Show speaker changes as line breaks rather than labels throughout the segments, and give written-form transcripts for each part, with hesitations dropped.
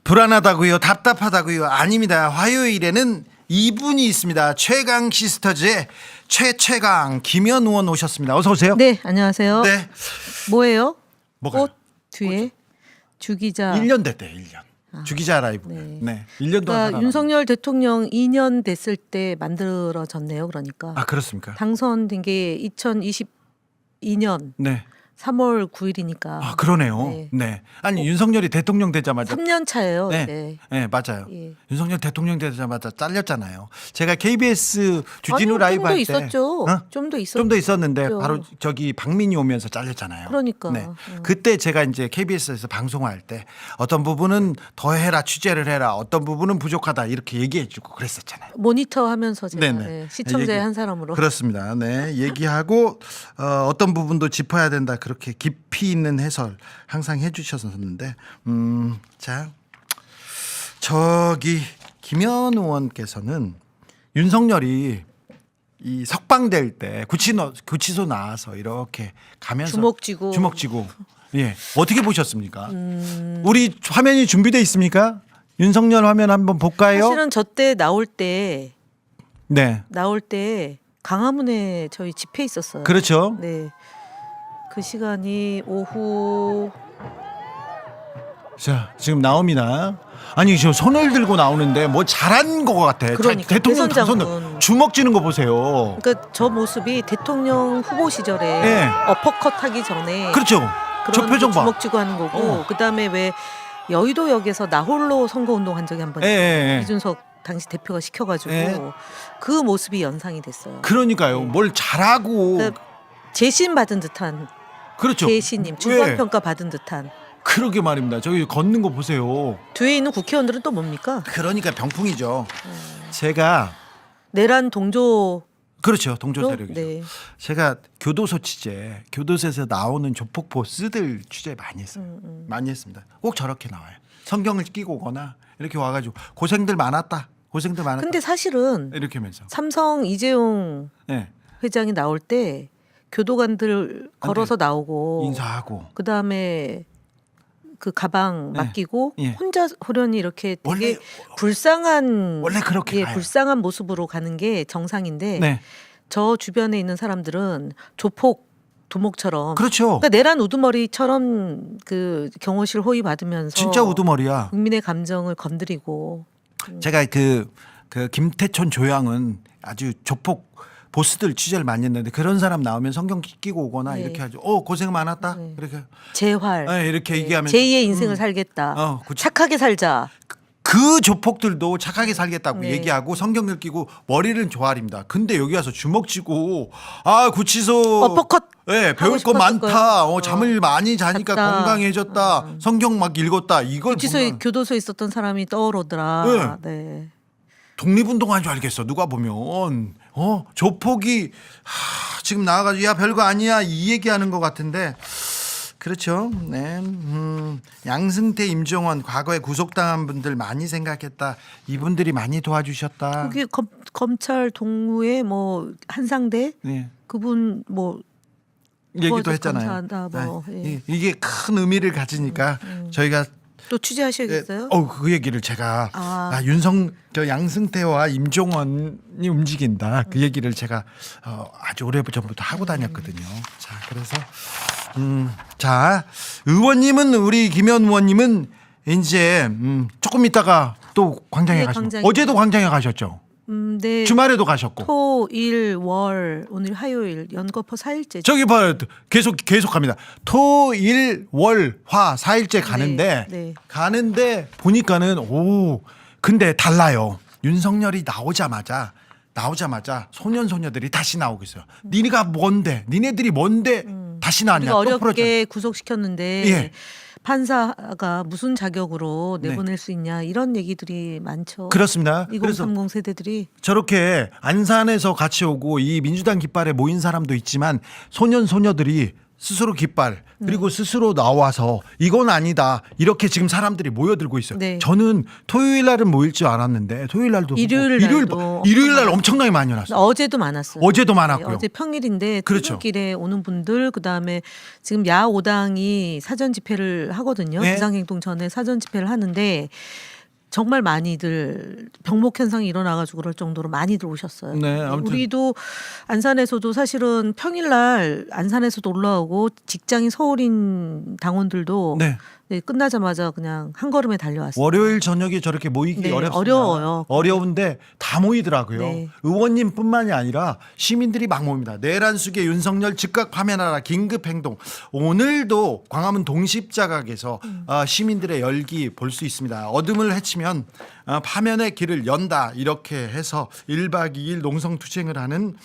불안하다고요? 답답하다고요? 아닙니다. 화요일에는 이분이 있습니다. 최강 시스터즈의 최강 김현 의원 오셨습니다. 어서 오세요.
네, 안녕하세요.
네.
뭐예요?
뭐가요?
꽃 뒤에 주기자.
1년 됐대요. 1년. 주기자 라이브. 네. 1년 동안
그러니까 윤석열 대통령 2년 됐을 때 만들어졌네요. 그러니까.
아, 그렇습니까?
당선된 게 2022년
네.
3월 9일이니까.
아, 그러네요.
네.
네. 아니, 윤석열이 대통령 되자마자
3년 차예요.
네.
네.
네, 맞아요.
예.
윤석열 대통령 되자마자 잘렸잖아요. 제가 KBS 주진우 라이브 할 때
좀더 있었죠.
어?
좀 더 있었죠.
좀 더 있었는데
그렇죠.
바로 저기 박민희 오면서 잘렸잖아요.
그러니까.
네. 그때 제가 이제 KBS에서 방송할 때 어떤 부분은 더 해라, 취재를 해라, 어떤 부분은 부족하다 이렇게 얘기해주고 그랬었잖아요.
모니터 하면서 제가
네네.
네, 시청자의 한 사람으로.
그렇습니다. 네, 얘기하고 어떤 부분도 짚어야 된다 그렇게 깊이 있는 해설 항상 해주셨었는데, 자 저기 김현 의원께서는 윤석열이 이 석방될 때 구치소 나와서 이렇게 가면서
주먹 쥐고.
예, 어떻게 보셨습니까? 우리 화면이 준비돼 있습니까? 윤석열 화면 한번 볼까요?
사실은 저 때 나올 때
네,
강화문에 저희 집회 있었어요.
그렇죠.
네. 그 시간이 오후
자, 지금 나옵니다. 아니, 저 손을 들고 나오는데 뭐 잘한 것 같아.
그러니까,
대통령
대선장군.
당선 주먹 쥐는 거 보세요.
그러니까 저 모습이 대통령 후보 시절에
네.
어퍼컷 하기 전에
그렇죠. 저
그런
표정 봐.
주먹 쥐고 하는 거고 그다음에 왜 여의도역에서 나홀로 선거운동 한 적이 한 번
예,
있어요.
예, 예.
이준석 당시 대표가 시켜가지고
예.
그 모습이 연상이 됐어요.
그러니까요. 뭘 잘하고.
그러니까 재신 받은 듯한
그렇죠.
재신님 중간평가 받은 듯한
그러게 말입니다. 저기 걷는 거 보세요.
뒤에 있는 국회의원들은 또 뭡니까?
그러니까 병풍이죠. 제가
내란 동조
그렇죠. 동조 세력이죠.
네.
제가 교도소 취재, 교도소에서 나오는 조폭 보스들 취재 많이 했어요. 많이 했습니다. 꼭 저렇게 나와요. 성경을 끼고 오거나 이렇게 와가지고 고생들 많았다. 고생들 많았다.
근데 사실은
이렇게 하면서.
삼성 이재용
네.
회장이 나올 때 교도관들 걸어서 나오고
인사하고.
그다음에 그 가방
네.
맡기고
예.
혼자 호련히 이렇게 되게
원래-
불쌍한
원래 그렇게 가요.
불쌍한 모습으로 가는 게 정상인데
네.
저 주변에 있는 사람들은 조폭 두목처럼
그렇죠.
그러니까 내란 우두머리처럼 그 경호실 호의 받으면서
진짜 우두머리야.
국민의 감정을 건드리고
제가 그 김태촌 조양은 아주 조폭 보스들 취재를 많이 했는데 그런 사람 나오면 성경 끼고 오거나
네.
이렇게 하죠. 고생 많았다.
네.
이렇게
재활
네, 이렇게 얘기하면
제2의 인생을 살겠다.
그치.
착하게 살자.
그 조폭들도 착하게 살겠다고
네.
얘기하고 성경을 끼고 머리는 조아립니다. 근데 여기 와서 주먹 쥐고 구치소
어퍼컷
네, 배울 거
싶었을
많다.
거예요.
잠을 많이 자니까
잤다.
건강해졌다. 성경 막 읽었다. 이걸
구치소에
보면
교도소에 있었던 사람이 떠오르더라. 네.
독립운동한 줄 알겠어. 누가 보면 조폭이 지금 나와가지고 야 별거 아니야 이 얘기하는 것 같은데 그렇죠. 네. 양승태, 임종원 과거에 구속당한 분들 많이 생각했다. 이분들이 많이 도와주셨다.
그게 검찰 동무의 뭐 한상대
네.
그분 뭐
얘기도
도와줘서
했잖아요.
감사하다, 뭐. 예.
이게 큰 의미를 가지니까 저희가
또 취재하셔야겠어요?
그 얘기를 제가 저 양승태와 임종원이 움직인다. 그 얘기를 제가 아주 오래전부터 하고 다녔거든요. 자, 그래서 자, 의원님은 우리 김현 의원님은 이제 조금 있다가 또 광장에
네,
가시고
광장에.
어제도 광장에 가셨죠.
네.
주말에도 가셨고.
토, 일, 월 오늘 화요일 연거푸 4일째.
저기 봐요. 계속합니다. 토, 일, 월, 화 4일째 가는데
네.
가는데 보니까는 근데 달라요. 윤석열이 나오자마자 소년소녀들이 다시 나오고 있어요. 니네들이 뭔데 다시 나왔냐.
우리가
또 풀어줘.
어렵게 구속시켰는데
예.
판사가 무슨 자격으로 내보낼 수 있냐 이런 얘기들이 많죠.
그렇습니다. 그래서
2030 세대들이
저렇게 안산에서 같이 오고 이 민주당 깃발에 모인 사람도 있지만 소년소녀들이 스스로 깃발 그리고 스스로 나와서 이건 아니다 이렇게 지금 사람들이 모여들고 있어요.
네.
저는 토요일 날은 모일 줄 알았는데 토요일 날도
일요일 날도
일요일 날 엄청나게 많이 왔어요.
어제도 많았어요.
어제도 많았고요.
네, 어제 평일인데
그렇죠.
퇴근길에 오는 분들 그다음에 지금 야 5당이 사전 집회를 하거든요.
네.
비상행동 전에 사전 집회를 하는데 정말 많이들 병목 현상이 일어나가지고 그럴 정도로 많이들 오셨어요.
네, 아무튼.
우리도 안산에서도 사실은 평일날 안산에서도 올라오고 직장인 서울인 당원들도
네.
네, 끝나자마자 그냥 한 걸음에 달려왔어요.
월요일 저녁에 저렇게 모이기
네,
어렵습니다.
어려워요.
어려운데 다 모이더라고요.
네.
의원님뿐만이 아니라 시민들이 막 모입니다. 내란숙의 윤석열 즉각 파면하라 긴급행동. 오늘도 광화문 동십자각에서 시민들의 열기 볼 수 있습니다. 어둠을 헤치면 파면의 길을 연다 이렇게 해서 1박 2일 농성투쟁을 하는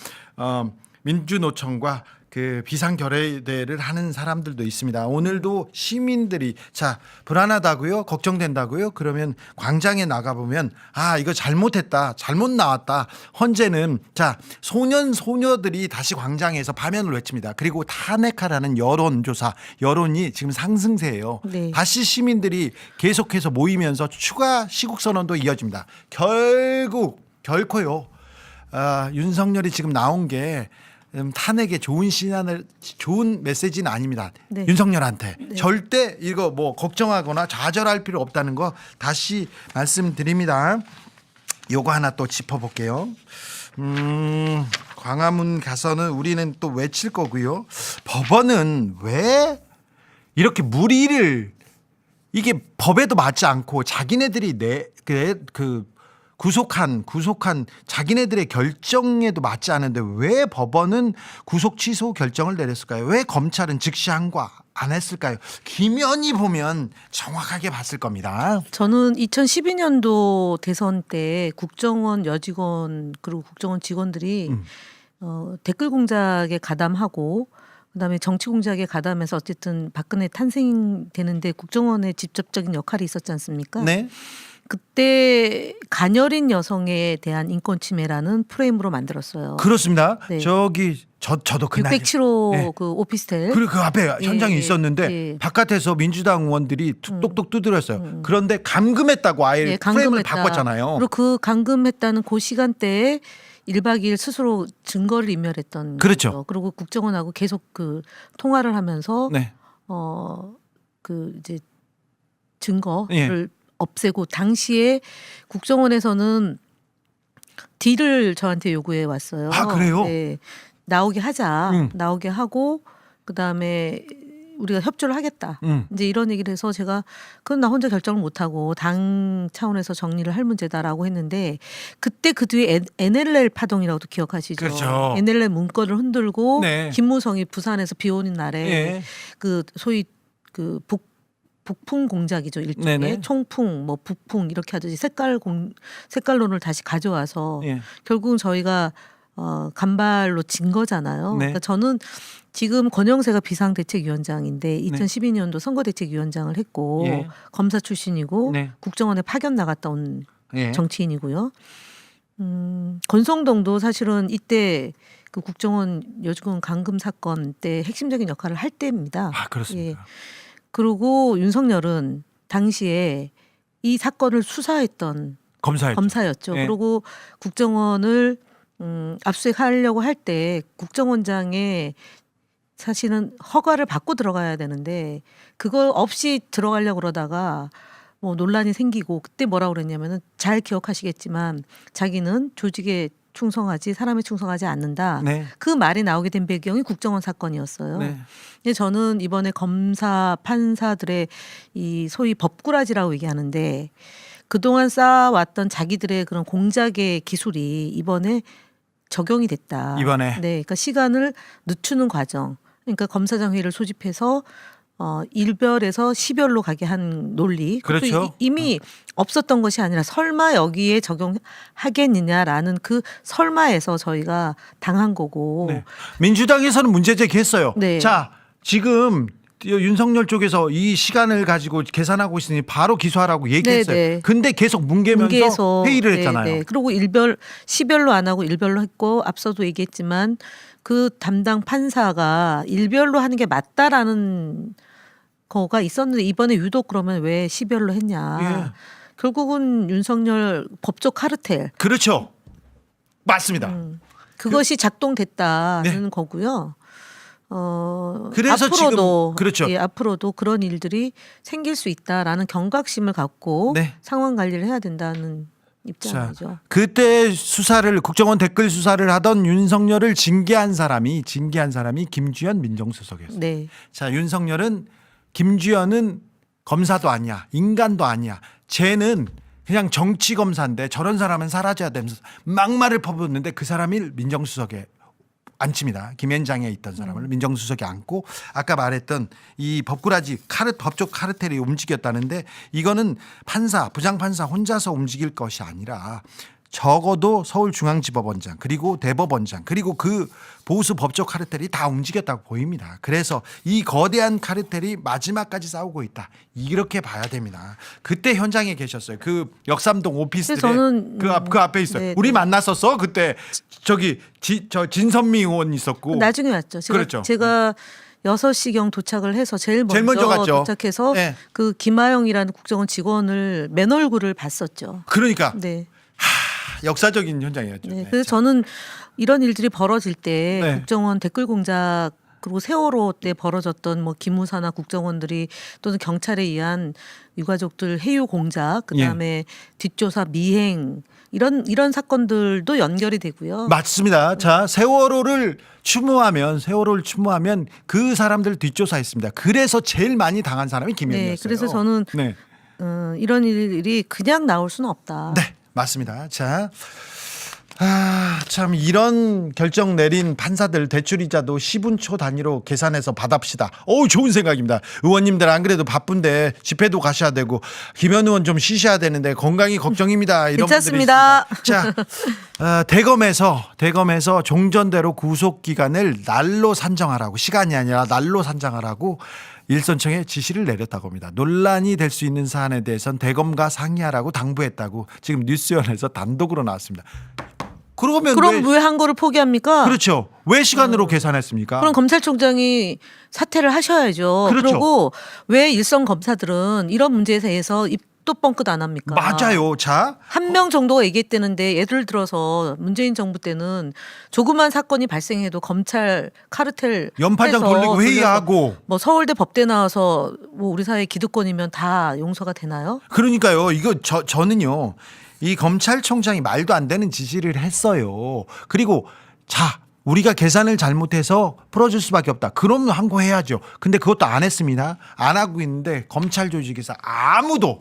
민주노총과 그 비상결의대를 하는 사람들도 있습니다. 오늘도 시민들이 자 불안하다고요, 걱정된다고요. 그러면 광장에 나가 보면 아 이거 잘못했다, 잘못 나왔다. 헌재는 자 소년 소녀들이 다시 광장에서 파면을 외칩니다. 그리고 탄핵하라는 여론조사, 여론이 지금 상승세예요.
네.
다시 시민들이 계속해서 모이면서 추가 시국 선언도 이어집니다. 결코요. 윤석열이 지금 나온 게 탄핵에 좋은 시간을 좋은 메시지는 아닙니다.
네.
윤석열한테 절대 이거 뭐 걱정하거나 좌절할 필요 없다는 거 다시 말씀드립니다. 요거 하나 또 짚어볼게요. 광화문 가서는 우리는 또 외칠 거고요. 법원은 왜 이렇게 무리를 이게 법에도 맞지 않고 자기네들이 구속한 자기네들의 결정에도 맞지 않은데 왜 법원은 구속 취소 결정을 내렸을까요? 왜 검찰은 즉시 항고 안 했을까요? 김연희 보면 정확하게 봤을 겁니다.
저는 2012년도 대선 때 국정원 여직원 그리고 국정원 직원들이 댓글 공작에 가담하고 그다음에 정치 공작에 가담해서 어쨌든 박근혜 탄생되는데 국정원의 직접적인 역할이 있었지 않습니까?
네.
그때 가녀린 여성에 대한 인권 침해라는 프레임으로 만들었어요.
그렇습니다.
네.
저도 그날
607호
네.
그 오피스텔.
그리고 그 앞에 현장에
예,
있었는데
예.
바깥에서 민주당 의원들이 똑똑 두드렸어요. 그런데 감금했다고 아예
예,
프레임을
감금했다.
바꿨잖아요.
그리고 그 감금했다는 그 시간대에 1박 2일 스스로 증거를 인멸했던
그렇죠.
거죠. 그리고 국정원하고 계속 그 통화를 하면서
네.
그 이제 증거를
예.
없애고 당시에 국정원에서는 딜을 저한테 요구해 왔어요.
아, 그래요?
네. 나오게 하자. 나오게 하고 그다음에 우리가 협조를 하겠다. 이제 이런 얘기를 해서 제가 그건 나 혼자 결정을 못 하고 당 차원에서 정리를 할 문제다라고 했는데 그때 그 뒤에 NLL 파동이라고도 기억하시죠?
그렇죠.
NLL 문건을 흔들고
네.
김무성이 부산에서 비 오는 날에
예.
그 소위 그 북풍 공작이죠. 일종의
네네.
총풍, 뭐 북풍 이렇게 하듯이 색깔론을 다시 가져와서
예.
결국은 저희가 간발로 진 거잖아요.
네.
그러니까 저는 지금 권영세가 비상대책위원장인데 2012년도 선거대책위원장을 했고
예.
검사 출신이고
네.
국정원에 파견 나갔다 온
예.
정치인이고요. 권성동도 사실은 이때 그 국정원 여직원 감금 사건 때 핵심적인 역할을 할 때입니다.
아 그렇습니다.
그리고 윤석열은 당시에 이 사건을 수사했던 검사였죠.
예.
그리고 국정원을 압수수색하려고 할 때 국정원장의 사실은 허가를 받고 들어가야 되는데 그거 없이 들어가려고 그러다가 뭐 논란이 생기고 그때 뭐라고 그랬냐면은 잘 기억하시겠지만 자기는 조직에 충성하지 사람에 충성하지 않는다.
네.
그 말이 나오게 된 배경이 국정원 사건이었어요.
네.
근데 저는 이번에 검사 판사들의 이 소위 법꾸라지라고 얘기하는데 그동안 쌓아왔던 자기들의 그런 공작의 기술이 이번에 적용이 됐다.
이번에.
네, 그러니까 시간을 늦추는 과정. 그러니까 검사장 회의를 소집해서 1별에서 10별로 가게 한 논리. 그것도
그렇죠.
이미 없었던 것이 아니라 설마 여기에 적용하겠느냐라는 그 설마에서 저희가 당한 거고.
네. 민주당에서는 문제 제기했어요.
네.
자, 지금 윤석열 쪽에서 이 시간을 가지고 계산하고 있으니 바로 기소하라고 얘기했어요.
네.
근데 계속 뭉개면서 회의를 했잖아요.
네. 그리고 시별로 안 하고 일별로 했고 앞서도 얘기했지만 그 담당 판사가 일별로 하는 게 맞다라는 거가 있었는데 이번에 유독 그러면 왜 시별로 했냐.
예.
결국은 윤석열 법적 카르텔.
그렇죠. 맞습니다.
그것이 작동됐다는 거고요.
그래서
앞으로도
지금 그렇죠.
예, 앞으로도 그런 일들이 생길 수 있다라는 경각심을 갖고
네.
상황 관리를 해야 된다는
자,
입장이죠.
그때 수사를 국정원 댓글 수사를 하던 윤석열을 징계한 사람이 김주현 민정수석이었어요.
네.
자, 윤석열은 김주현은 검사도 아니야. 인간도 아니야. 쟤는 그냥 정치 검사인데 저런 사람은 사라져야 되면서 막말을 퍼붓는데 그 사람이 민정수석에 앉힙니다. 김현장에 있던 사람을 민정수석에 앉고 아까 말했던 이 법꾸라지 법적 카르텔이 움직였다는데 이거는 부장판사 혼자서 움직일 것이 아니라 적어도 서울중앙지법원장 그리고 대법원장 그리고 그 보수 법적 카르텔이 다 움직였다고 보입니다. 그래서 이 거대한 카르텔이 마지막까지 싸우고 있다. 이렇게 봐야 됩니다. 그때 현장에 계셨어요. 그 역삼동 오피스텔에
저는
그 앞에 있어요.
네,
우리
네.
만났었어. 그때 저기 저 진선미 의원 있었고
나중에 왔죠.
그렇죠.
제가 6시경 도착을 해서 제일 먼저
갔죠.
도착해서
네.
그 김하영이라는 국정원 직원을 맨 얼굴을 봤었죠.
그러니까
네.
역사적인 현장이었죠.
네.
네,
그래서 저는 이런 일들이 벌어질 때
네.
국정원 댓글 공작 그리고 세월호 때 벌어졌던 뭐 기무사나 국정원들이 또는 경찰에 의한 유가족들 해유 공작 그다음에 뒷조사 미행 이런 사건들도 연결이 되고요.
맞습니다. 자, 세월호를 추모하면 그 사람들 뒷조사했습니다. 그래서 제일 많이 당한 사람이 김현이었어요.
네. 그래서 저는
네.
이런 일이 그냥 나올 수는 없다.
네, 맞습니다. 자, 참 이런 결정 내린 판사들 대출이자도 10분 초 단위로 계산해서 받합시다. 좋은 생각입니다. 의원님들 안 그래도 바쁜데 집회도 가셔야 되고 김현 의원 좀 쉬셔야 되는데 건강이 걱정입니다. 이런
괜찮습니다.
분들이 있습니다. 자, 대검에서 종전대로 구속 기간을 날로 산정하라고 시간이 아니라 날로 산정하라고 일선청에 지시를 내렸다고 합니다. 논란이 될 수 있는 사안에 대해선 대검과 상의하라고 당부했다고 지금 뉴스연에서 단독으로 나왔습니다. 그럼
왜 한 거를 포기합니까?
그렇죠. 왜 시간으로 계산했습니까?
그럼 검찰총장이 사퇴를 하셔야죠.
그렇죠.
그리고 왜 일선 검사들은 이런 문제에 대해서 입도 뻥끗 안 합니까?
맞아요. 자,
한 명 정도가 얘기했다는데 예를 들어서 문재인 정부 때는 조그만 사건이 발생해도 검찰 카르텔
연판장
해서
돌리고 회의하고
뭐 서울대 법대 나와서 뭐 우리 사회 기득권이면 다 용서가 되나요?
그러니까요. 이거 저는요. 이 검찰총장이 말도 안 되는 지시를 했어요. 그리고 우리가 계산을 잘못해서 풀어줄 수밖에 없다. 그러면 항고해야죠. 근데 그것도 안 했습니다. 안 하고 있는데 검찰 조직에서 아무도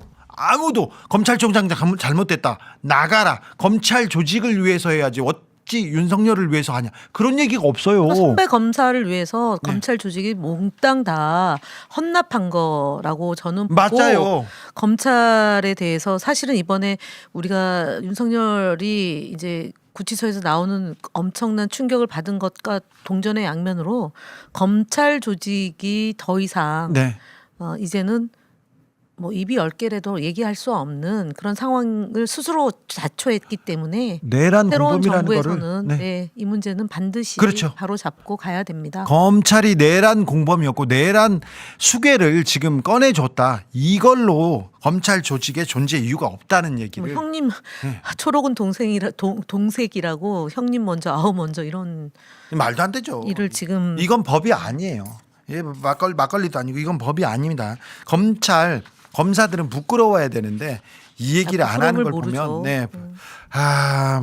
검찰총장 잘못됐다. 나가라. 검찰 조직을 위해서 해야지. 어찌 윤석열을 위해서 하냐. 그런 얘기가 없어요.
선배 검사를 위해서
네.
검찰 조직이 몽땅 다 헌납한 거라고 저는 보고
맞아요.
검찰에 대해서 사실은 이번에 우리가 윤석열이 이제 구치소에서 나오는 엄청난 충격을 받은 것과 동전의 양면으로 검찰 조직이 더 이상
네.
이제는 뭐 입이 10개라도 얘기할 수 없는 그런 상황을 스스로 자초했기 때문에
내란
새로운
공범이라는
정부에서는
거를
이 문제는 반드시
그렇죠.
바로 잡고 가야 됩니다.
검찰이 내란 공범이었고 내란 수괴를 지금 꺼내줬다. 이걸로 검찰 조직의 존재 이유가 없다는 얘기를.
뭐 형님 초록은 동색이라고 형님 먼저 아우 먼저 이런
말도 안 되죠.
일을 지금
이건 법이 아니에요. 막걸리도 아니고 이건 법이 아닙니다. 검사들은 부끄러워야 되는데 이 얘기를 안 하는 걸
모르죠.
보면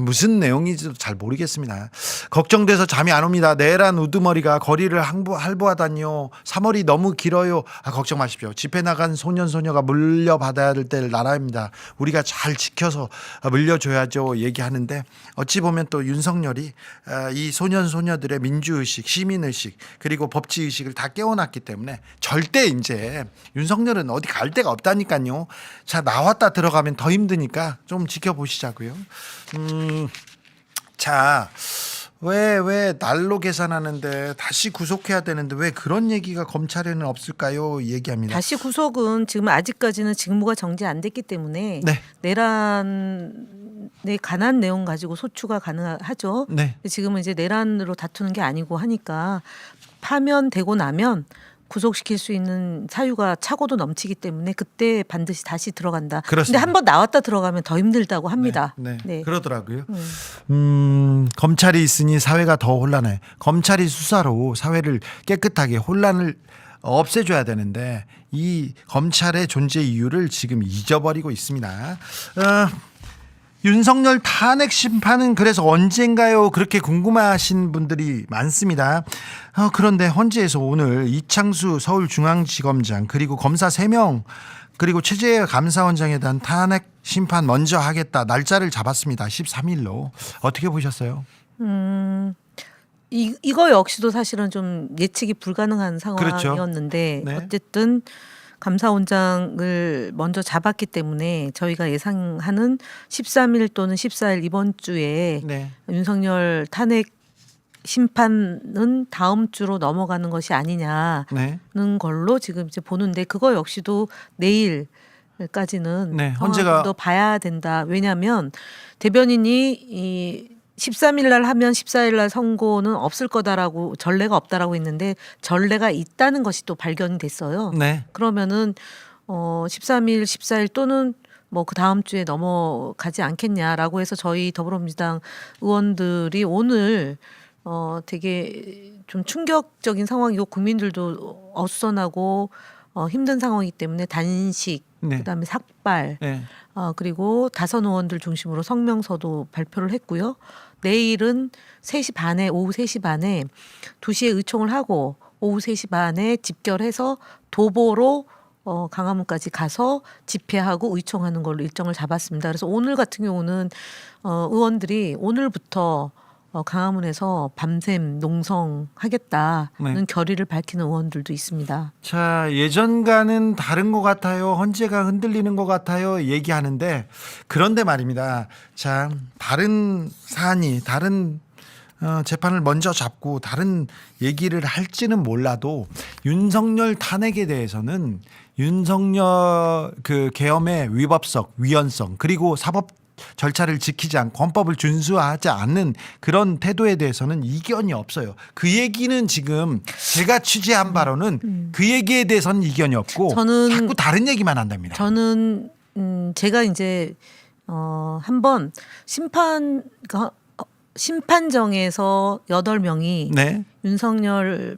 무슨 내용인지도 잘 모르겠습니다. 걱정돼서 잠이 안 옵니다. 내란 우두머리가 거리를 할보하다니요. 3월이 너무 길어요. 걱정 마십시오. 집회 나간 소년 소녀가 물려받아야 될 때를 나라입니다. 우리가 잘 지켜서 물려줘야죠. 얘기하는데 어찌 보면 또 윤석열이 이 소년 소녀들의 민주의식, 시민의식 그리고 법치의식을 다 깨워놨기 때문에 절대 이제 윤석열은 어디 갈 데가 없다니까요. 자, 나왔다 들어가면 더 힘드니까 좀 지켜보시자고요. 자, 왜 날로 계산하는데 다시 구속해야 되는데 왜 그런 얘기가 검찰에는 없을까요? 얘기합니다.
다시 구속은 지금 아직까지는 직무가 정지 안 됐기 때문에
네.
내란에 관한 내용 가지고 소추가 가능하죠.
네.
지금은 이제 내란으로 다투는 게 아니고 하니까 파면되고 나면 구속시킬 수 있는 사유가 차고도 넘치기 때문에 그때 반드시 다시 들어간다.
그렇습니다.
근데 한번 나왔다 들어가면 더 힘들다고 합니다.
네.
네.
그러더라고요. 검찰이 있으니 사회가 더 혼란해. 검찰이 수사로 사회를 깨끗하게 혼란을 없애줘야 되는데 이 검찰의 존재 이유를 지금 잊어버리고 있습니다. 윤석열 탄핵 심판은 그래서 언젠가요? 그렇게 궁금해하신 분들이 많습니다. 그런데 헌재에서 오늘 이창수 서울중앙지검장 그리고 검사 3명 그리고 최재해 감사원장에 대한 탄핵 심판 먼저 하겠다 날짜를 잡았습니다. 13일로. 어떻게 보셨어요?
이거 역시도 사실은 좀 예측이 불가능한
그렇죠.
상황이었는데
네.
어쨌든 감사원장을 먼저 잡았기 때문에 저희가 예상하는 13일 또는 14일 이번 주에
네.
윤석열 탄핵 심판은 다음 주로 넘어가는 것이 아니냐는
네.
걸로 지금 이제 보는데 그거 역시도 내일까지는
네,
헌재가 더 봐야 된다. 왜냐하면 대변인이 이 13일 날 하면 14일 날 선고는 없을 거다라고 전례가 없다라고 했는데 전례가 있다는 것이 또 발견이 됐어요.
네.
그러면은 13일, 14일 또는 뭐 그 다음 주에 넘어가지 않겠냐라고 해서 저희 더불어민주당 의원들이 오늘 되게 좀 충격적인 상황이고 국민들도 어수선하고 힘든 상황이기 때문에 단식,
네.
그다음에 삭발,
네.
그리고 다선 의원들 중심으로 성명서도 발표를 했고요. 내일은 3시 반에 오후 3시 반에 2시에 의총을 하고 오후 3시 반에 집결해서 도보로 강화문까지 가서 집회하고 의총하는 걸로 일정을 잡았습니다. 그래서 오늘 같은 경우는 의원들이 오늘부터 강화문에서 밤샘 농성하겠다는
네.
결의를 밝히는 의원들도 있습니다.
자, 예전과는 다른 것 같아요. 헌재가 흔들리는 것 같아요. 얘기하는데 그런데 말입니다. 자, 다른 사안이 다른 재판을 먼저 잡고 다른 얘기를 할지는 몰라도 윤석열 탄핵에 대해서는 윤석열 그 계엄의 위법성, 위헌성 그리고 사법 절차를 지키지 않고 헌법을 준수하지 않는 그런 태도에 대해서는 이견이 없어요. 그 얘기는 지금 제가 취재한 바로는 그 얘기에 대해서는 이견이 없고
저는-
자꾸 다른 얘기만 한답니다.
저는 제가 이제 한번 심판정에서 8명이
네.
윤석열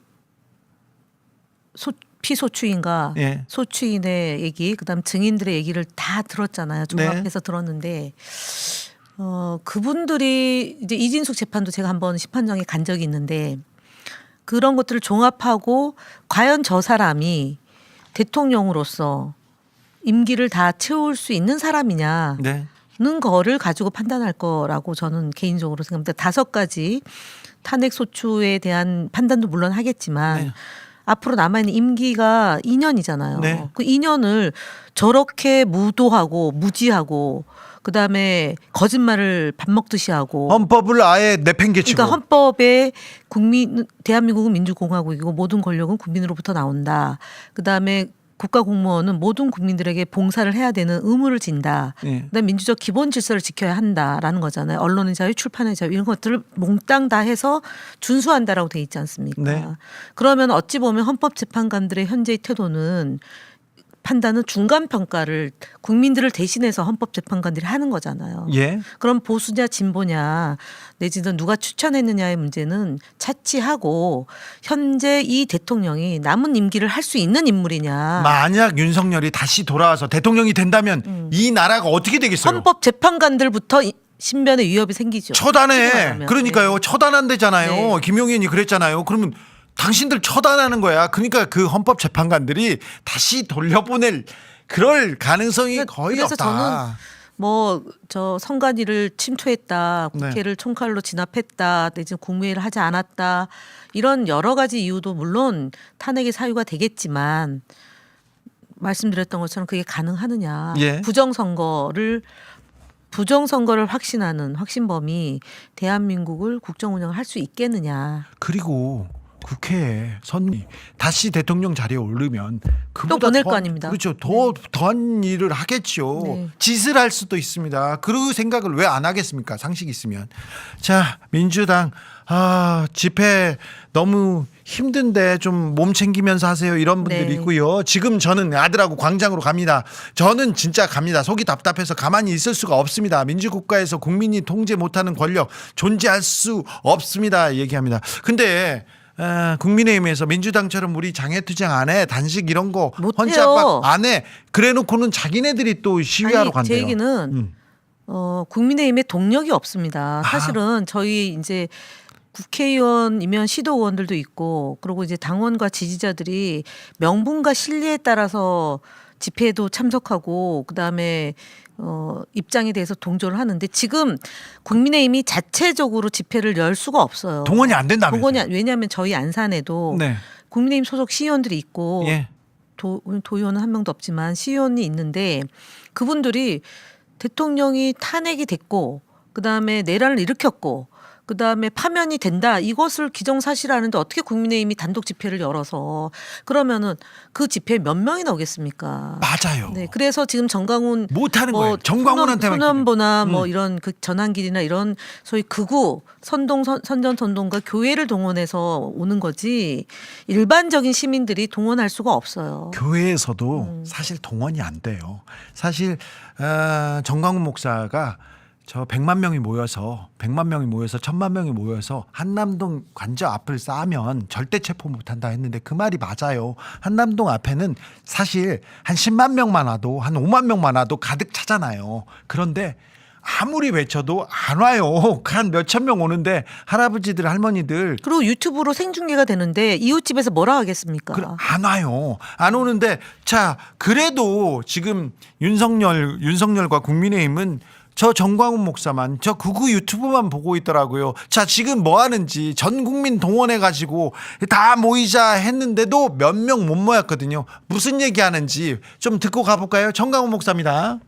피소추인과
예.
소추인의 얘기, 그다음 증인들의 얘기를 다 들었잖아요. 종합해서 들었는데 그분들이 이제 이진숙 재판도 제가 한번 심판정에 간 적이 있는데 그런 것들을 종합하고 과연 저 사람이 대통령으로서 임기를 다 채울 수 있는 사람이냐.
네.
는 거를 가지고 판단할 거라고 저는 개인적으로 생각합니다. 5가지 탄핵 소추에 대한 판단도 물론 하겠지만
네.
앞으로 남아있는 임기가 2년이잖아요.
네.
그 2년을 저렇게 무도하고 무지하고 그다음에 거짓말을 밥 먹듯이 하고
헌법을 아예 내팽개치고
그러니까 헌법에 대한민국은 민주공화국이고 모든 권력은 국민으로부터 나온다. 그다음에 국가 공무원은 모든 국민들에게 봉사를 해야 되는 의무를 진다.
예.
그다음에 민주적 기본 질서를 지켜야 한다라는 거잖아요. 언론의 자유, 출판의 자유 이런 것들을 몽땅 다 해서 준수한다라고 돼 있지 않습니까?
네.
그러면 어찌 보면 헌법재판관들의 현재의 태도는 판단은 중간 평가를 국민들을 대신해서 헌법재판관들이 하는 거잖아요.
예.
그럼 보수냐 진보냐 내지는 누가 추천했느냐의 문제는 차치하고 현재 이 대통령이 남은 임기를 할 수 있는 인물이냐.
만약 윤석열이 다시 돌아와서 대통령이 된다면 이 나라가 어떻게 되겠어요?
헌법재판관들부터 신변의 위협이 생기죠. 쉽게
처단해.
말하면.
그러니까요.
네.
처단한대잖아요.
네.
김용현이 그랬잖아요. 그러면 당신들 처단하는 거야. 그러니까 그 헌법재판관들이 다시 돌려보낼 그럴 가능성이 거의
그래서
없다.
저는 뭐 저 선관위를 침투했다,
네.
국회를 총칼로 진압했다, 내지는 국무회의를 하지 않았다 이런 여러 가지 이유도 물론 탄핵의 사유가 되겠지만 말씀드렸던 것처럼 그게 가능하느냐,
예.
부정선거를 부정선거를 확신하는 확신범이 대한민국을 국정 운영을 할 수 있겠느냐.
그리고 국회에 다시 대통령 자리에 오르면 그보다
보낼 거 아닙니다.
그렇죠. 더한 일을 하겠죠.
네.
짓을 할 수도 있습니다. 그 생각을 왜 안 하겠습니까? 상식이 있으면. 자, 민주당 집회 너무 힘든데 좀 몸 챙기면서 하세요. 이런 분들이
네.
있고요. 지금 저는 아들하고 광장으로 갑니다. 저는 진짜 갑니다. 속이 답답해서 가만히 있을 수가 없습니다. 민주국가에서 국민이 통제 못하는 권력 존재할 수 없습니다. 얘기합니다. 근데 국민의힘에서 민주당처럼 우리 장애투쟁 안 해, 단식 이런 거
못해요.
헌재 압박 안 해. 그래놓고는 자기네들이 또 시위하러 간대요.
제 얘기는 국민의힘에 동력이 없습니다.
아.
사실은 저희 이제 국회의원이면 시도의원들도 있고, 그리고 이제 당원과 지지자들이 명분과 실리에 따라서 집회에도 참석하고, 그 다음에 입장에 대해서 동조를 하는데, 지금 국민의힘이 자체적으로 집회를 열 수가 없어요.
동원이 안 된다면서요.
왜냐하면 저희 안산에도
네.
국민의힘 소속 시의원들이 있고,
예.
도의원은 한 명도 없지만 시의원이 있는데, 그분들이 대통령이 탄핵이 됐고, 그 다음에 내란을 일으켰고, 그 다음에 파면이 된다, 이것을 기정사실화하는데 어떻게 국민의힘이 단독 집회를 열어서, 그러면은 그 집회에 몇 명이나 오겠습니까?
맞아요.
네, 그래서 지금 정강훈
못하는 거예요. 정광훈한테만
소년보나 뭐 이런 그 전환길이나 이런 소위 극우 선전선동과 교회를 동원해서 오는 거지, 일반적인 시민들이 동원할 수가 없어요.
교회에서도 사실 동원이 안 돼요. 사실 정광훈 목사가 저 100만 명이 모여서 1000만 명이 모여서 한남동 관저 앞을 쌓으면 절대 체포 못한다 했는데 그 말이 맞아요. 한남동 앞에는 사실 한 10만 명만 와도 한 5만 명만 와도 가득 차잖아요. 그런데 아무리 외쳐도 안 와요. 한 몇천 명 오는데 할아버지들 할머니들
그리고 유튜브로 생중계가 되는데 이웃집에서 뭐라 하겠습니까?
안 와요. 안 오는데, 자, 그래도 지금 윤석열과 국민의힘은 저 정광훈 목사만, 저 극우 유튜브만 보고 있더라고요. 자, 지금 뭐 하는지 전 국민 동원해가지고 다 모이자 했는데도 몇 명 못 모였거든요. 무슨 얘기 하는지 좀 듣고 가볼까요? 정광훈 목사입니다.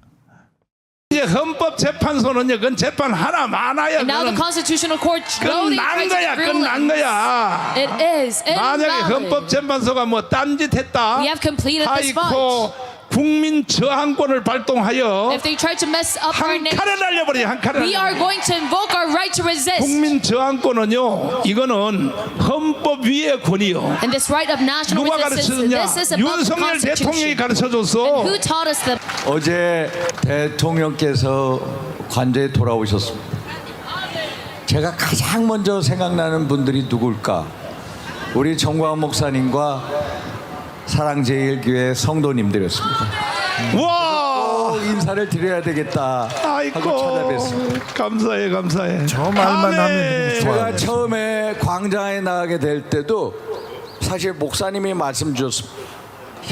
이제 헌법재판소는요, 그건 재판 하나 많아요.
And now the Constitutional Court
끝난
tried
거야,
to drill
끝난 거야.
It is
만약에
invalid.
헌법재판소가 뭐 딴짓했다
We have completed this
하이코 국민 저항권을 발동하여
If they try to mess up our
한
name,
칼에 날려버려, 한 칼에
we are
날려버려.
going to invoke our right to resist.
국민 저항권은요, 이거는 헌법 위의 권이요.
And this right of national
누가
resistance,
가르쳐줬냐?
this is above the
윤석열 대통령이
Constitution.
가르쳐줬어.
And who taught us that?
어제 대통령께서 관저에 돌아오셨습니다. 제가 가장 먼저 생각나는 분들이 누굴까? 우리 정광훈 목사님과 사랑제일교회 성도님들이었습니다.
와,
꼭 인사를 드려야 되겠다 하고
아이고,
찾아뵀습니다.
감사해, 감사해.
저 말만
아멘.
하면 좋아요.
제가 처음에 광장에 나가게 될 때도 사실 목사님이 말씀 주셨습니다.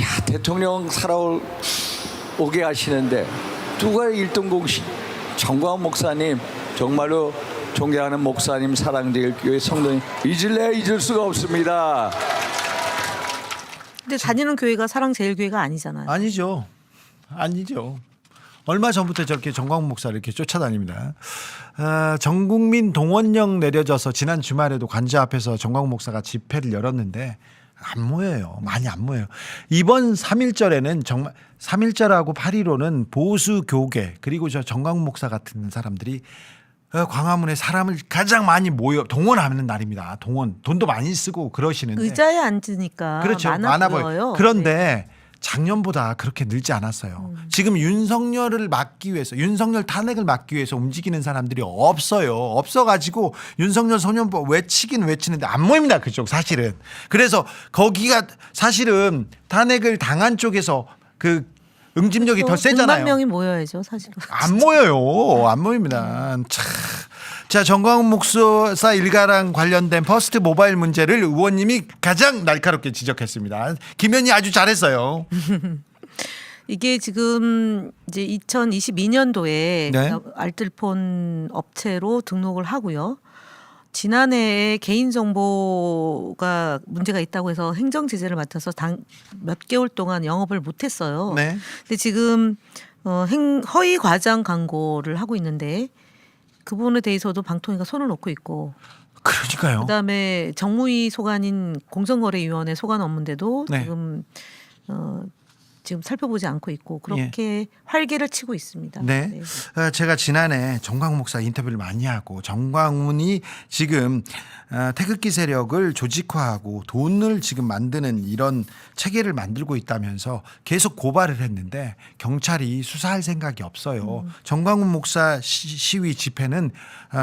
야, 대통령 살아오게 하시는데 누가 1등 공신? 정광훈 목사님, 정말로 존경하는 목사님, 사랑제일교회 성도님, 잊을 수가 없습니다.
근데 다니는 교회가 사랑제일교회가 아니잖아요.
아니죠. 얼마 전부터 저렇게 정광훈 목사를 이렇게 쫓아다닙니다. 전국민 동원령 내려져서 지난 주말에도 관저 앞에서 정광훈 목사가 집회를 열었는데 안 모여요. 많이 안 모여요. 이번 3.1절에는 정말 3.1절하고 8.15는 보수 교계 그리고 저 정광훈 목사 같은 사람들이 광화문에 사람을 가장 많이 동원하는 날입니다. 돈도 많이 쓰고 그러시는데
의자에 앉으니까
그렇죠.
많아
보여요.
보여요.
그런데
네.
작년보다 그렇게 늘지 않았어요. 지금 윤석열 탄핵을 막기 위해서 움직이는 사람들이 없어요. 없어가지고 윤석열 소년법 외치는데 안 모입니다. 그쪽 사실은. 그래서 거기가 사실은 탄핵을 당한 쪽에서 그 응집력이 더 세잖아요.
100만 명이 모여야죠, 사실은.
안 모여요. 안 모입니다. 자, 정광훈 목사 일가랑 관련된 퍼스트 모바일 문제를 의원님이 가장 날카롭게 지적했습니다. 김현희 아주 잘했어요.
이게 지금 이제 2022년도에
네.
알뜰폰 업체로 등록을 하고요. 지난해에 개인정보가 문제가 있다고 해서 행정제재를 맡아서 몇 개월 동안 영업을 못했어요.
네.
근데 지금 허위 과장 광고를 하고 있는데 그 부분에 대해서도 방통위가 손을 놓고 있고
그러니까요.
그다음에 정무위 소관인 공정거래위원회 소관 업무인데도
네.
지금 살펴보지 않고 있고 그렇게 활개를 치고 있습니다.
네. 제가 지난해 정광훈 목사 인터뷰를 많이 하고 정광훈이 지금 태극기 세력을 조직화하고 돈을 지금 만드는 이런 체계를 만들고 있다면서 계속 고발을 했는데 경찰이 수사할 생각이 없어요. 정광훈 목사 시위 집회는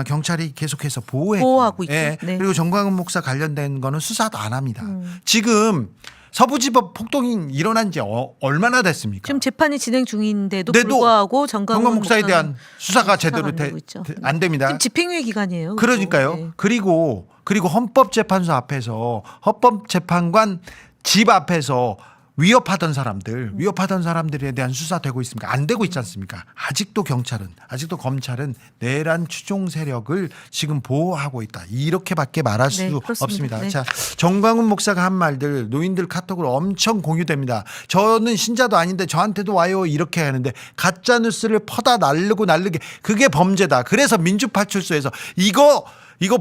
경찰이 계속해서
보호하고 있죠.
예.
네.
그리고 정광훈 목사 관련된 거는 수사도 안 합니다. 지금 서부지법 폭동이 일어난 지 얼마나 됐습니까?
지금 재판이 진행 중인데도
근데도
불구하고 정광훈
목사에
목사는
대한 수사가 제대로
안 되고 있죠.
안 됩니다.
지금 집행유예 기간이에요.
그러니까요.
네.
그리고 헌법재판소 앞에서 헌법재판관 집 앞에서 위협하던 사람들에 대한 수사되고 있습니까? 안 되고 있지 않습니까? 아직도 검찰은 내란 추종 세력을 지금 보호하고 있다. 이렇게밖에 말할 수
네, 그렇습니다.
없습니다.
네.
자, 정광훈 목사가 한 말들 노인들 카톡으로 엄청 공유됩니다. 저는 신자도 아닌데 저한테도 와요 이렇게 하는데 가짜 뉴스를 퍼다 날르게 그게 범죄다. 그래서 민주파출소에서 이거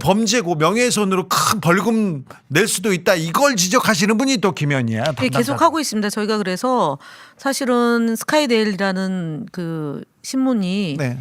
범죄고 명예훼손으로 큰 벌금 낼 수도 있다. 이걸 지적하시는 분이 또 김현희야.
네, 계속 하고 있습니다. 저희가 그래서 사실은 스카이데일이라는 그 신문이
네.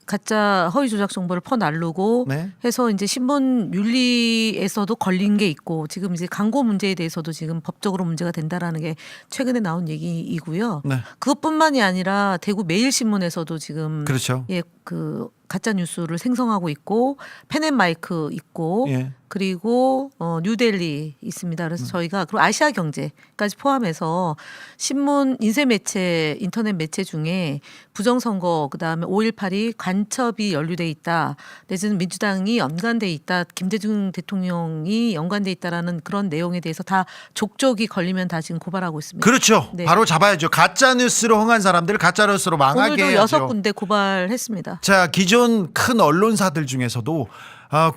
가짜 허위 조작 정보를 퍼날르고
네.
해서 이제 신문 윤리에서도 걸린 게 있고 지금 이제 광고 문제에 대해서도 지금 법적으로 문제가 된다라는 게 최근에 나온 얘기이고요.
네.
그것뿐만이 아니라 대구 매일신문에서도 지금
그렇죠.
그 가짜 뉴스를 생성하고 있고 펜앤마이크 있고
예.
그리고 뉴델리 있습니다. 그래서 저희가 그리고 아시아 경제까지 포함해서 신문 인쇄 매체 인터넷 매체 중에 부정선거 그다음에 5.18이 간첩이 연루돼 있다 내지는 민주당이 연관돼 있다 김대중 대통령이 연관돼 있다라는 그런 내용에 대해서 다 족족이 걸리면 다 지금 고발하고 있습니다.
그렇죠.
네.
바로 잡아야죠. 가짜 뉴스로 흥한 사람들 가짜 뉴스로 망하게
오늘도
해야죠.
6군데 고발했습니다.
자, 기존 큰 언론사들 중에서도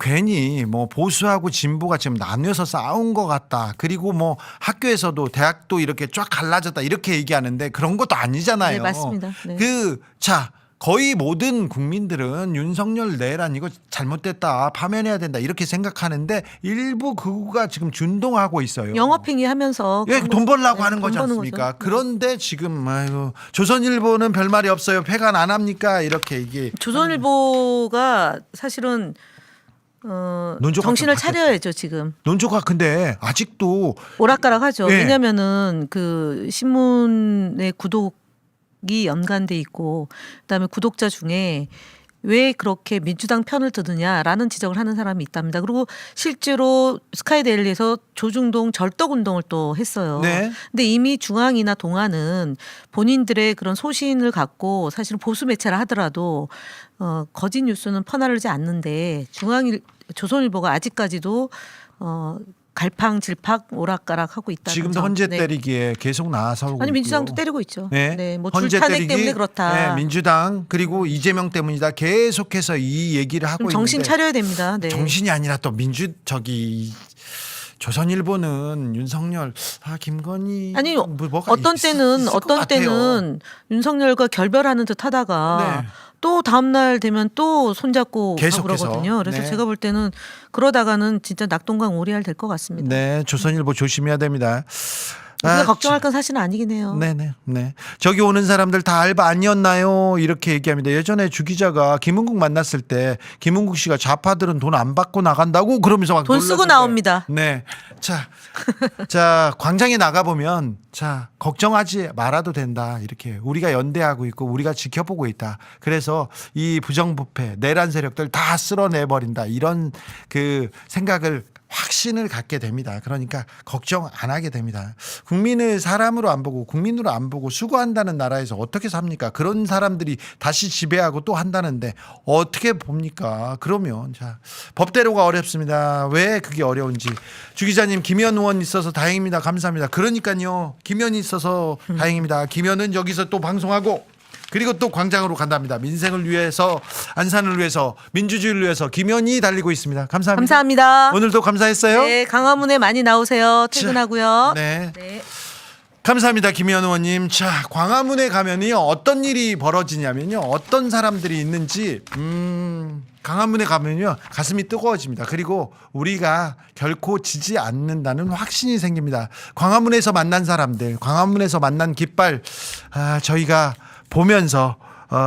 괜히 뭐 보수하고 진보가 지금 나뉘어서 싸운 것 같다. 그리고 뭐 학교에서도 대학도 이렇게 쫙 갈라졌다 이렇게 얘기하는데 그런 것도 아니잖아요.
네, 맞습니다. 네.
거의 모든 국민들은 윤석열 내란 이거 잘못됐다 파면해야 된다 이렇게 생각하는데 일부 극우가 지금 준동하고 있어요.
영업행위 하면서
예, 돈 벌려고
네,
하는
돈
거지
버는
않습니까?
거죠.
그런데 지금 조선일보는 별말이 없어요. 폐간 안 합니까? 이렇게 이게
조선일보가 사실은
논조가
정신을
좀
차려야죠 지금.
논조가 근데 아직도
오락가락하죠.
예.
왜냐하면은 그 신문의 구독이 연관돼 있고 그다음에 구독자 중에 왜 그렇게 민주당 편을 드느냐라는 지적을 하는 사람이 있답니다. 그리고 실제로 스카이데일리에서 조중동 절덕운동을 또 했어요.
네.
근데 이미 중앙이나 동아는 본인들의 그런 소신을 갖고 사실은 보수 매체라 하더라도 거짓 뉴스는 퍼나르지 않는데 조선일보가 아직까지도 갈팡질팡 오락가락하고 있다.
지금도 헌재 때리기에 계속 나서고
아니 민주당도
있고요.
때리고 있죠.
네.
네, 뭐
헌재
줄탄핵
때리기,
때문에 그렇다.
네, 민주당 그리고 이재명 때문이다. 계속해서 이 얘기를 하고
좀
있는데
정신 차려야 됩니다. 네.
정신이 아니라 또 조선일보는 윤석열 김건희
아니
뭐가
어떤
있을
때는
것
어떤
같아요.
때는 윤석열과 결별하는 듯 하다가
네.
또 다음 날 되면 또 손잡고 가고
계속해서.
그러거든요. 그래서
네.
제가 볼 때는 그러다가는 진짜 낙동강 오리알 될 것 같습니다.
네, 조선일보 조심해야 됩니다.
우리가 걱정할 건 사실은 아니긴 해요.
네네. 저기 오는 사람들 다 알바 아니었나요? 이렇게 얘기합니다. 예전에 주 기자가 김은국 만났을 때 김은국 씨가 좌파들은 돈 안 받고 나간다고 그러면서 막
돈 쓰고
놀랐는데.
나옵니다.
네. 자 광장에 나가 보면 걱정하지 말아도 된다. 이렇게 우리가 연대하고 있고 우리가 지켜보고 있다. 그래서 이 부정부패 내란 세력들 다 쓸어내 버린다. 이런 그 생각을 확신을 갖게 됩니다. 그러니까 걱정 안 하게 됩니다. 국민을 사람으로 안 보고 국민으로 안 보고 수고한다는 나라에서 어떻게 삽니까? 그런 사람들이 다시 지배하고 또 한다는데 어떻게 봅니까? 그러면 법대로가 어렵습니다. 왜 그게 어려운지 주 기자님 김현 의원 있어서 다행입니다. 감사합니다. 그러니까요. 김현이 있어서 다행입니다. 김현은 여기서 또 방송하고 그리고 또 광장으로 간답니다. 민생을 위해서 안산을 위해서 민주주의를 위해서 김현이 달리고 있습니다. 감사합니다.
감사합니다.
오늘도 감사했어요.
네, 강화문에 많이 나오세요. 퇴근하고요.
네.
네.
감사합니다. 김희연 의원님. 자, 광화문에 가면요. 어떤 일이 벌어지냐면요. 어떤 사람들이 있는지, 광화문에 가면요. 가슴이 뜨거워집니다. 그리고 우리가 결코 지지 않는다는 확신이 생깁니다. 광화문에서 만난 사람들, 광화문에서 만난 깃발, 저희가 보면서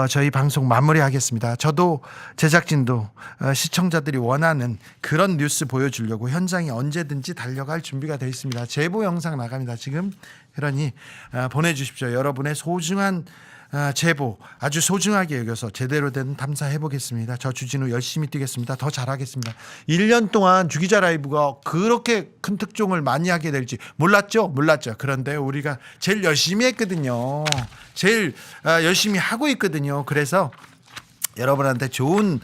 저희 방송 마무리하겠습니다. 저도 제작진도 시청자들이 원하는 그런 뉴스 보여주려고 현장에 언제든지 달려갈 준비가 되어 있습니다. 제보 영상 나갑니다. 지금 그러니 보내주십시오. 여러분의 소중한 제보 아주 소중하게 여겨서 제대로 된 탐사해 보겠습니다. 저 주진우 열심히 뛰겠습니다. 더 잘하겠습니다. 1년 동안 주기자 라이브가 그렇게 큰 특종을 많이 하게 될지 몰랐죠. 그런데 우리가 제일 열심히 했거든요. 제일 열심히 하고 있거든요. 그래서 여러분한테 좋은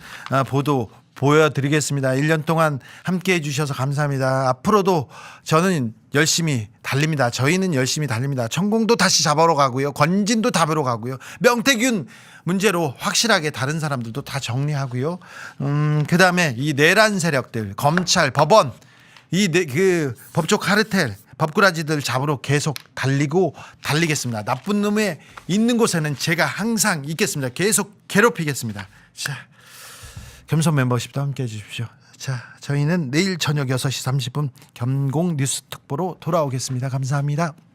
보도 보여드리겠습니다. 1년 동안 함께해 주셔서 감사합니다. 앞으로도 저는 열심히 달립니다. 저희는 열심히 달립니다. 천공도 다시 잡으러 가고요. 건진도 잡으러 가고요. 명태균 문제로 확실하게 다른 사람들도 다 정리하고요. 그다음에 이 내란 세력들, 검찰, 법원, 그 법조 카르텔, 법꾸라지들 잡으러 계속 달리겠습니다. 나쁜 놈에 있는 곳에는 제가 항상 있겠습니다. 계속 괴롭히겠습니다. 자, 겸손 멤버십도 함께 해주십시오. 자, 저희는 내일 저녁 6시 30분 겸공 뉴스 특보로 돌아오겠습니다. 감사합니다.